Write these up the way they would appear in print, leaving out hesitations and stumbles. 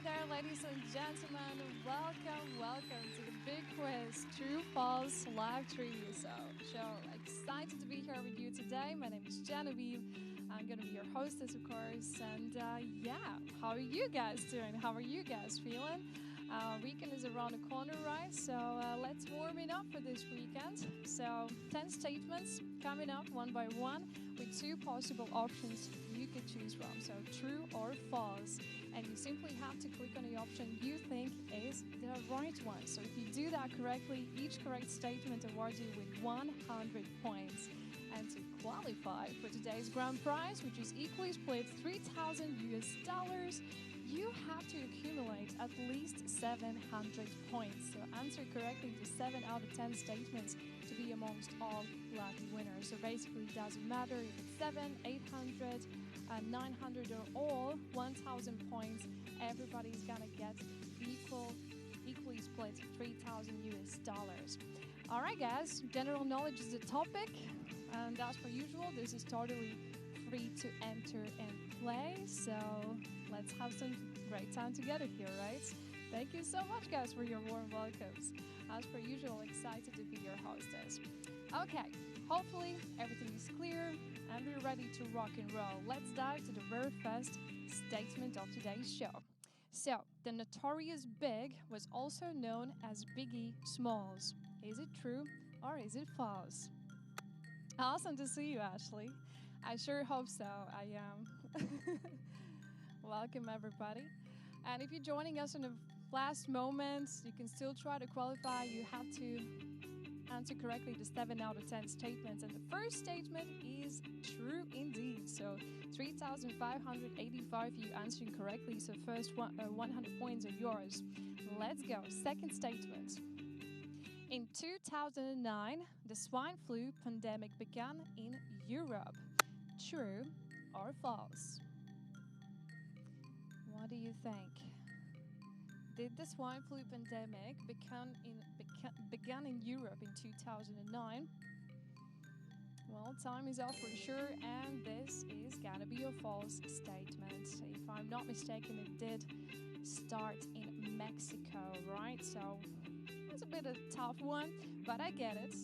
there, ladies and gentlemen. Welcome to the big quiz, True False Live Trivia show. Excited to be here with you today. My name is Genoveva. I'm going to be your hostess, of course. And yeah, how are you guys doing? How are you guys feeling? Weekend is around the corner, right? So let's warm it up for this weekend. So 10 statements coming up one by one with two possible options you could choose from. So true or false. And you simply have to click on the option you think is the right one. So if you do that correctly, each correct statement awards you with 100 points. And to qualify for today's grand prize, which is equally split $3,000, you have to accumulate at least 700 points. So answer correctly to 7 out of 10 statements to be amongst all lucky winners. So basically it doesn't matter if it's 7, 800, 900 or all 1,000 points. Everybody's gonna get equally split $3,000. All right, guys. General knowledge is the topic, and as per usual, this is totally free to enter and play. So let's have some great time together here, right? Thank you so much, guys, for your warm welcomes. As per usual, excited to be your hostess. Okay, hopefully everything is clear and we're ready to rock and roll. Let's dive to the very first statement of today's show. So, the notorious Big was also known as Biggie Smalls. Is it true or is it false? Awesome to see you, Ashley. I sure hope so. I am. Welcome, everybody. And if you're joining us in the last moments, you can still try to qualify. You have to answer correctly the 7 out of 10 statements. And the first statement is true indeed. So 3,585 you answering correctly. So first 100 points are yours. Let's go. Second statement. In 2009, the swine flu pandemic began in Europe. True or false? What do you think? Did the swine flu pandemic began in Europe in 2009? Well, time is up for sure, and this is gonna be a false statement. If I'm not mistaken, it did start in Mexico, right? So it's a bit of a tough one, but I get it.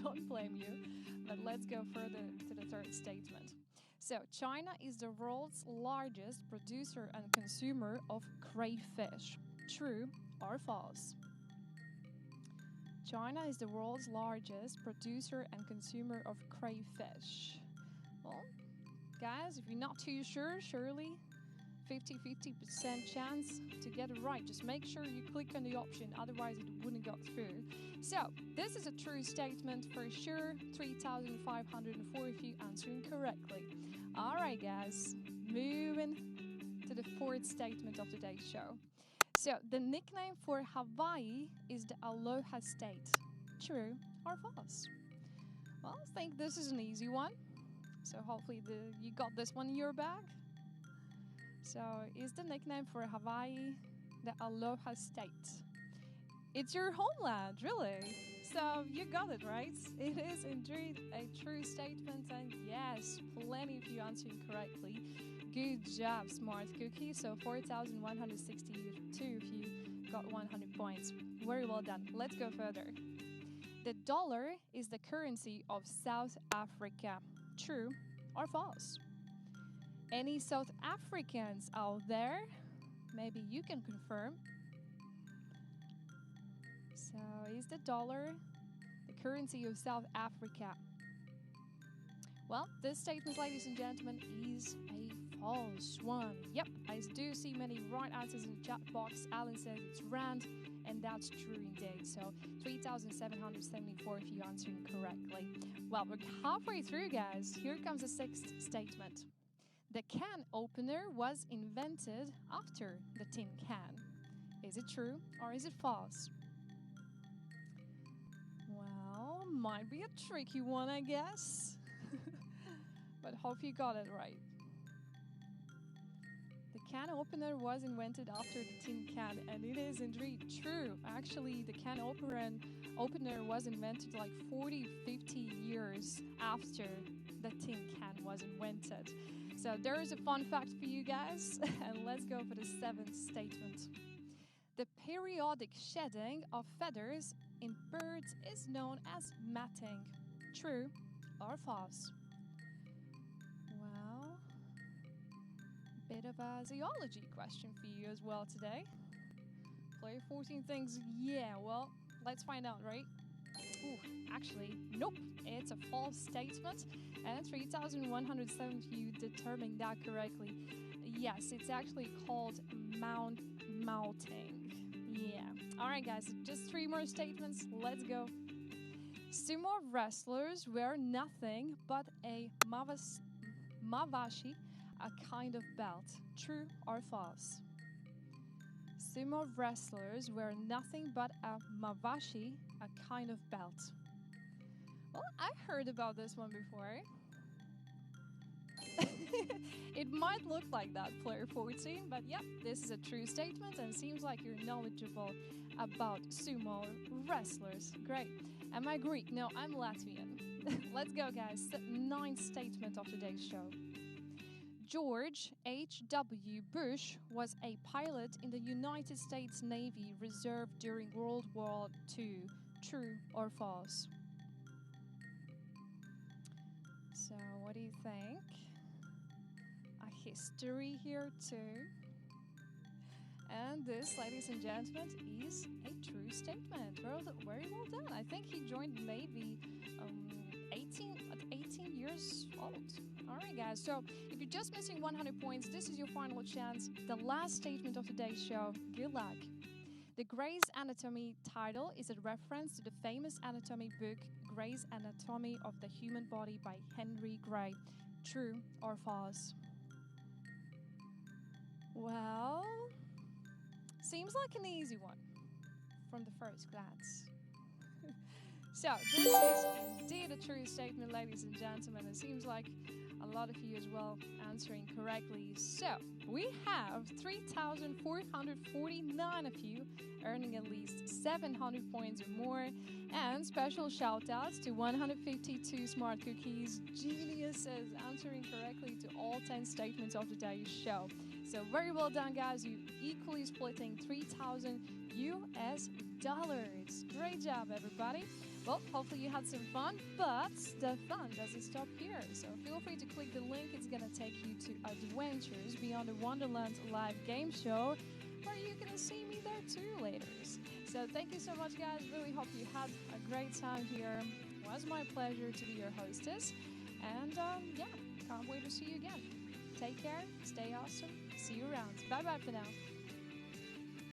Don't blame you. But let's go further to the third statement. So, China is the world's largest producer and consumer of crayfish. True or false? China is the world's largest producer and consumer of crayfish. Well, guys, if you're not too sure, surely 50% chance to get it right. Just make sure you click on the option, otherwise it wouldn't go through. So, this is a true statement for sure. 3,504 if you answering correctly. All right, guys, moving to the fourth statement of today's show. So, the nickname for Hawaii is the Aloha State. True or false? Well, I think this is an easy one. So, hopefully you got this one in your bag. So, is the nickname for Hawaii the Aloha State? It's your homeland, really. So, you got it right. It is indeed a true statement, and yes, plenty of you answering correctly. Good job, Smart Cookie. So, 4,162 if you got 100 points. Very well done. Let's go further. The dollar is the currency of South Africa. True or false? Any South Africans out there? Maybe you can confirm. So, is the dollar the currency of South Africa? Well, this statement, ladies and gentlemen, is a false one. Yep, I do see many right answers in the chat box. Alan says it's rand, and that's true indeed. So 3,774 if you answering correctly. Well, we're halfway through, guys. Here comes the sixth statement. The can opener was invented after the tin can. Is it true or is it false? Well, might be a tricky one, I guess. But hope you got it right. The can opener was invented after the tin can, and it is indeed true. Actually, the can opener was invented like 40, 50 years after the tin can was invented. So there is a fun fact for you guys, and let's go for the seventh statement. The periodic shedding of feathers in birds is known as matting. True or false? Well, bit of a zoology question for you as well today. Player 14 thinks, yeah, well, let's find out, right? Ooh, actually, nope, it's a false statement, and 3,107 of you determined that correctly. Yes, it's actually called mounting. Yeah. Alright, guys, just three more statements. Let's go. Sumo wrestlers wear nothing but a mavashi, a kind of belt. True or false? Sumo wrestlers wear nothing but a mavashi, a kind of belt. Well, I heard about this one before. It might look like that, player 14, but yep, this is a true statement and seems like you're knowledgeable about sumo wrestlers. Great. Am I Greek? No, I'm Latvian. Let's go, guys. Ninth statement of today's show. George H.W. Bush was a pilot in the United States Navy Reserve during World War II. True or false? So, what do you think? A history here, too. And this, ladies and gentlemen, is a true statement. Very well done. I think he joined the Navy at 18 years old. All right, guys. So if you're just missing 100 points, this is your final chance. The last statement of today's show. Good luck. The Gray's Anatomy title is a reference to the famous anatomy book Gray's Anatomy of the Human Body by Henry Gray. True or false? Well, seems like an easy one from the first glance. So, this is indeed a true statement, ladies and gentlemen. It seems like a lot of you as well answering correctly. So, we have 3,449 of you earning at least 700 points or more. And special shout outs to 152 smart cookies geniuses answering correctly to all 10 statements of today's show. So very well done, guys. You equally splitting 3,000 US dollars. Great job, everybody. Well, hopefully you had some fun, but the fun doesn't stop here. So feel free to click the link. It's going to take you to Adventures Beyond the Wonderland live game show, where you can see me there too later. So thank you so much, guys. Really hope you had a great time here. It was my pleasure to be your hostess. And yeah, can't wait to see you again. Take care, stay awesome, see you around. Bye bye for now.